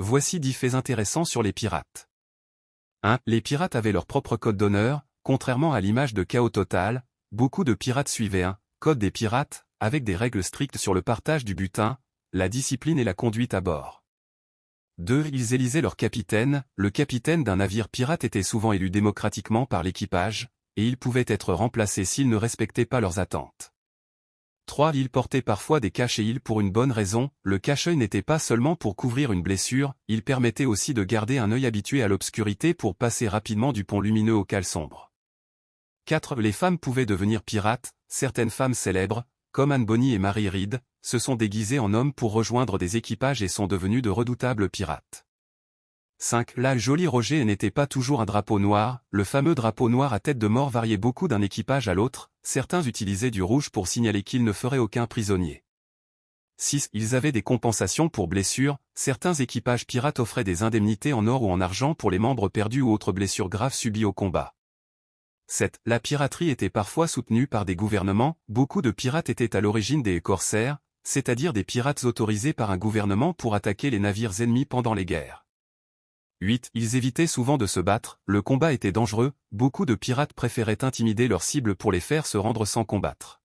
Voici 10 faits intéressants sur les pirates. 1. Les pirates avaient leur propre code d'honneur, contrairement à l'image de Chaos Total, beaucoup de pirates suivaient un « code des pirates » avec des règles strictes sur le partage du butin, la discipline et la conduite à bord. 2. Ils élisaient leur capitaine, le capitaine d'un navire pirate était souvent élu démocratiquement par l'équipage, et il pouvait être remplacé s'ils ne respectaient pas leurs attentes. 3. Ils portaient parfois des cache-œils pour une bonne raison, le cache-œil n'était pas seulement pour couvrir une blessure, il permettait aussi de garder un œil habitué à l'obscurité pour passer rapidement du pont lumineux au cale sombre. 4. Les femmes pouvaient devenir pirates, certaines femmes célèbres, comme Anne Bonny et Mary Read, se sont déguisées en hommes pour rejoindre des équipages et sont devenues de redoutables pirates. 5. La Jolly Roger n'était pas toujours un drapeau noir, le fameux drapeau noir à tête de mort variait beaucoup d'un équipage à l'autre, certains utilisaient du rouge pour signaler qu'ils ne feraient aucun prisonnier. 6. Ils avaient des compensations pour blessures, certains équipages pirates offraient des indemnités en or ou en argent pour les membres perdus ou autres blessures graves subies au combat. 7. La piraterie était parfois soutenue par des gouvernements, beaucoup de pirates étaient à l'origine des corsaires, c'est-à-dire des pirates autorisés par un gouvernement pour attaquer les navires ennemis pendant les guerres. 8. Ils évitaient souvent de se battre, le combat était dangereux, beaucoup de pirates préféraient intimider leurs cibles pour les faire se rendre sans combattre.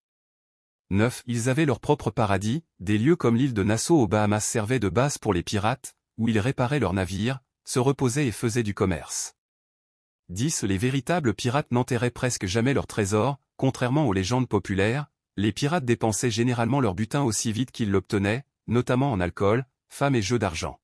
9. Ils avaient leur propre paradis, des lieux comme l'île de Nassau aux Bahamas servaient de base pour les pirates, où ils réparaient leurs navires, se reposaient et faisaient du commerce. 10. Les véritables pirates n'enterraient presque jamais leurs trésors, contrairement aux légendes populaires, les pirates dépensaient généralement leur butin aussi vite qu'ils l'obtenaient, notamment en alcool, femmes et jeux d'argent.